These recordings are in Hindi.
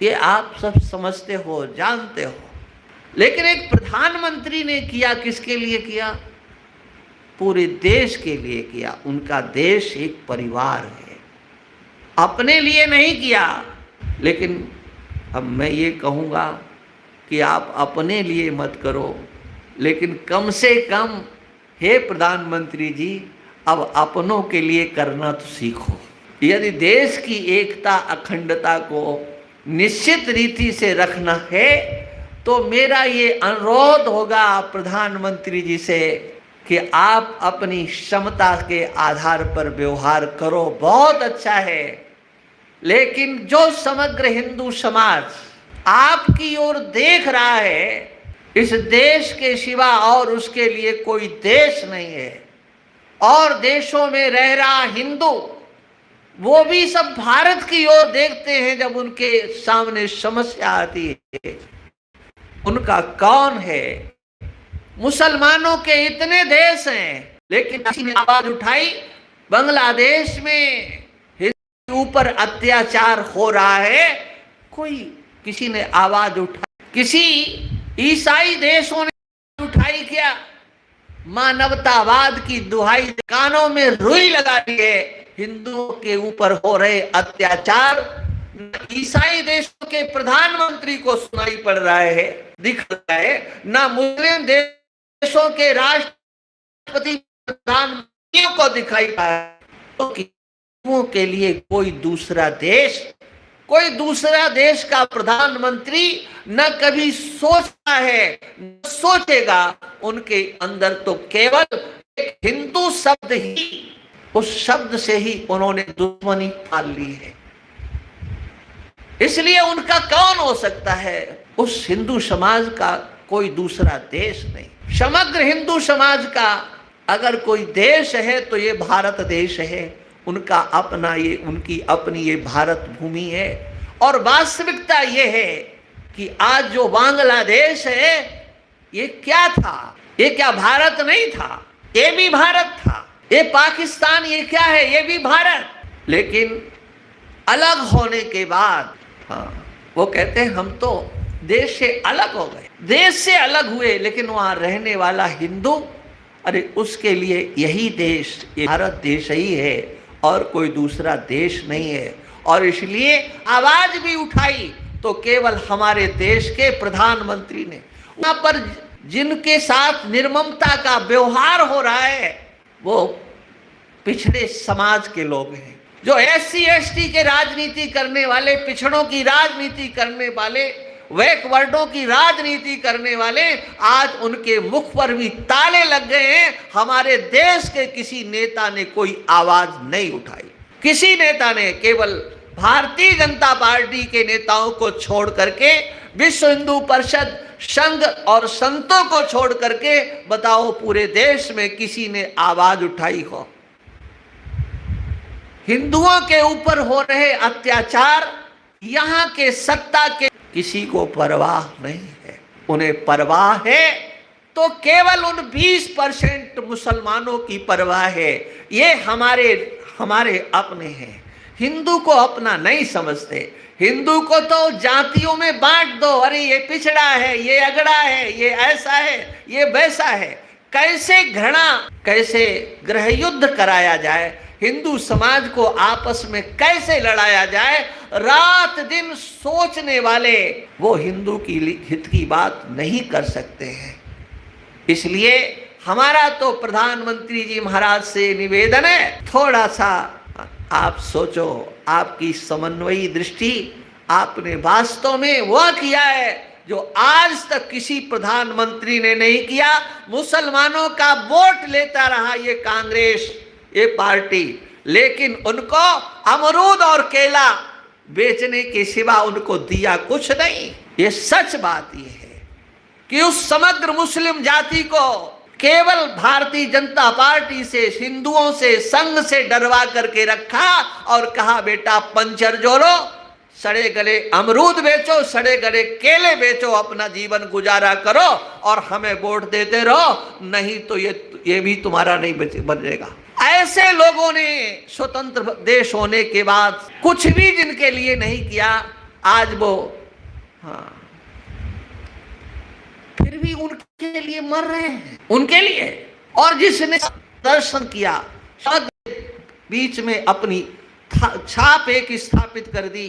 ये आप सब समझते हो, जानते हो। लेकिन एक प्रधानमंत्री ने किया, किसके लिए किया? पूरे देश के लिए किया। उनका देश एक परिवार है, अपने लिए नहीं किया। लेकिन अब मैं ये कहूँगा कि आप अपने लिए मत करो, लेकिन कम से कम हे प्रधानमंत्री जी, अब अपनों के लिए करना तो सीखो। यदि देश की एकता अखंडता को निश्चित रीति से रखना है तो मेरा ये अनुरोध होगा प्रधानमंत्री जी से कि आप अपनी क्षमता के आधार पर व्यवहार करो, बहुत अच्छा है। लेकिन जो समग्र हिंदू समाज आपकी ओर देख रहा है, इस देश के सिवा और उसके लिए कोई देश नहीं है। और देशों में रह रहा हिंदू, वो भी सब भारत की ओर देखते हैं जब उनके सामने समस्या आती है। उनका कौन है? मुसलमानों के इतने देश हैं, लेकिन किसी ने आवाज उठाई? बांग्लादेश में हिंदू ऊपर अत्याचार हो रहा है, कोई किसी ने आवाज उठाई? किसी ईसाई देशों ने उठाई क्या? मानवतावाद की दुहाई कानों में रुई लगा दिए। हिंदुओं के ऊपर हो रहे अत्याचार ईसाई देशों के प्रधानमंत्री को सुनाई पड़ रहा है, दिख रहा है, ना मुस्लिम देशों के राष्ट्रपति प्रधानमंत्रियों को दिखाई पड़ रहा है। तो हिंदुओं के लिए कोई दूसरा देश का प्रधानमंत्री न कभी सोचता है, न सोचेगा। उनके अंदर तो केवल एक हिंदू शब्द ही, उस शब्द से ही उन्होंने दुश्मनी पाल ली है। इसलिए उनका कौन हो सकता है? उस हिंदू समाज का कोई दूसरा देश नहीं। समग्र हिंदू समाज का अगर कोई देश है तो ये भारत देश है। उनका अपना ये, उनकी अपनी ये भारत भूमि है। और वास्तविकता ये है कि आज जो बांग्लादेश है, ये क्या था? ये क्या भारत नहीं था? ये भी भारत था। ये पाकिस्तान, ये क्या है? ये भी भारत। लेकिन अलग होने के बाद वो कहते हैं हम तो देश से अलग हो गए। देश से अलग हुए, लेकिन वहां रहने वाला हिंदू, अरे उसके लिए यही देश, ये भारत देश ही है और कोई दूसरा देश नहीं है। और इसलिए आवाज भी उठाई तो केवल हमारे देश के प्रधानमंत्री ने। वहां पर जिनके साथ निर्ममता का व्यवहार हो रहा है, वो पिछड़े समाज के लोग हैं, जो SC ST के राजनीति करने वाले, पिछड़ों की राजनीति करने वाले, बैकवर्डों की राजनीति करने वाले, आज उनके मुख पर भी ताले लग गए हैं। हमारे देश के किसी नेता ने कोई आवाज नहीं उठाई। किसी नेता ने, केवल भारतीय जनता पार्टी के नेताओं को छोड़ करके, विश्व हिंदू परिषद, संघ और संतों को छोड़ करके बताओ पूरे देश में किसी ने आवाज उठाई हो? हिंदुओं के ऊपर हो रहे अत्याचार, यहाँ के सत्ता के किसी को परवाह नहीं है। उन्हें परवाह है तो केवल उन 20% मुसलमानों की परवाह है। ये हमारे अपने हैं। हिंदू को अपना नहीं समझते। हिंदू को तो जातियों में बांट दो, अरे ये पिछड़ा है, ये अगड़ा है, ये ऐसा है, ये वैसा है। कैसे घृणा, कैसे गृह युद्ध कराया जाए, हिंदू समाज को आपस में कैसे लड़ाया जाए, रात दिन सोचने वाले वो हिंदू की हित की बात नहीं कर सकते हैं। इसलिए हमारा तो प्रधानमंत्री जी महाराज से निवेदन है, थोड़ा सा आप सोचो। आपकी समन्वयी दृष्टि आपने वास्तव में वह किया है जो आज तक किसी प्रधानमंत्री ने नहीं किया। मुसलमानों का वोट लेता रहा ये कांग्रेस, ये पार्टी, लेकिन उनको अमरूद और केला बेचने के सिवा उनको दिया कुछ नहीं। ये सच बात ये है कि उस समग्र मुस्लिम जाति को केवल भारतीय जनता पार्टी से, हिंदुओं से, संघ से डरवा करके रखा और कहा बेटा पंचर जोड़ो, सड़े गले अमरूद बेचो, सड़े गले केले बेचो, अपना जीवन गुजारा करो और हमें वोट देते रहो, नहीं तो ये भी तुम्हारा नहीं बचेगा। ऐसे लोगों ने स्वतंत्र देश होने के बाद कुछ भी जिनके लिए नहीं किया, आज वो, हाँ, फिर भी उनके लिए मर रहे हैं, उनके लिए। और जिसने दर्शन किया, बीच में अपनी छाप एक स्थापित कर दी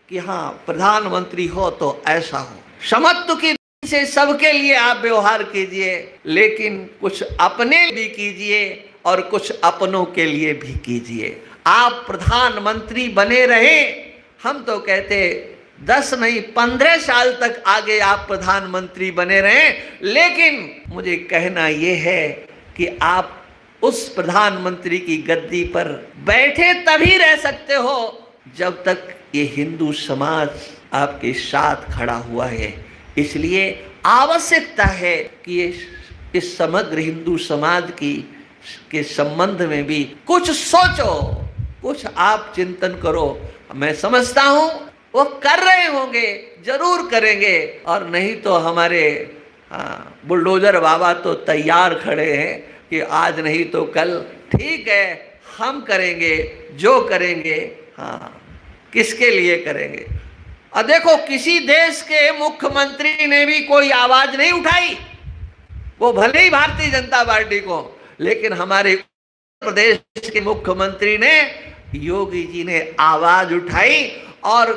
कि हाँ प्रधानमंत्री हो तो ऐसा हो। समत्व की से सबके लिए आप व्यवहार कीजिए, लेकिन कुछ अपने भी कीजिए और कुछ अपनों के लिए भी कीजिए। आप प्रधानमंत्री बने रहे, हम तो कहते 10 नहीं 15 साल तक आगे आप प्रधानमंत्री बने रहे, लेकिन मुझे कहना यह है कि आप उस प्रधानमंत्री की गद्दी पर बैठे तभी रह सकते हो जब तक ये हिंदू समाज आपके साथ खड़ा हुआ है। इसलिए आवश्यकता है कि इस समग्र हिंदू समाज के संबंध में भी कुछ सोचो, कुछ आप चिंतन करो। मैं समझता हूं वो कर रहे होंगे, जरूर करेंगे, और नहीं तो हमारे बुलडोजर बाबा तो तैयार खड़े हैं कि आज नहीं तो कल, ठीक है हम करेंगे, जो करेंगे, हाँ किसके लिए करेंगे। और देखो किसी देश के मुख्यमंत्री ने भी कोई आवाज नहीं उठाई, वो भले ही भारतीय जनता पार्टी को, लेकिन हमारे प्रदेश के मुख्यमंत्री ने, योगी जी ने आवाज उठाई। और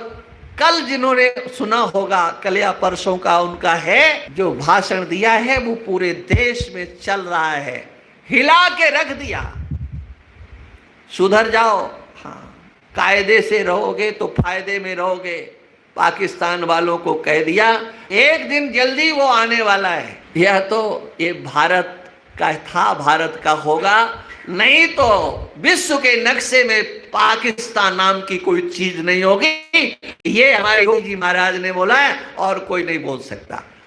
कल जिन्होंने सुना होगा, कल या परसों का उनका है जो भाषण दिया है, वो पूरे देश में चल रहा है, हिला के रख दिया। सुधर जाओ, हाँ कायदे से रहोगे तो फायदे में रहोगे। पाकिस्तान वालों को कह दिया एक दिन जल्दी वो आने वाला है, यह तो ये भारत का था, भारत का होगा, नहीं तो विश्व के नक्शे में पाकिस्तान नाम की कोई चीज नहीं होगी। ये हमारे योगी जी महाराज ने बोला है और कोई नहीं बोल सकता।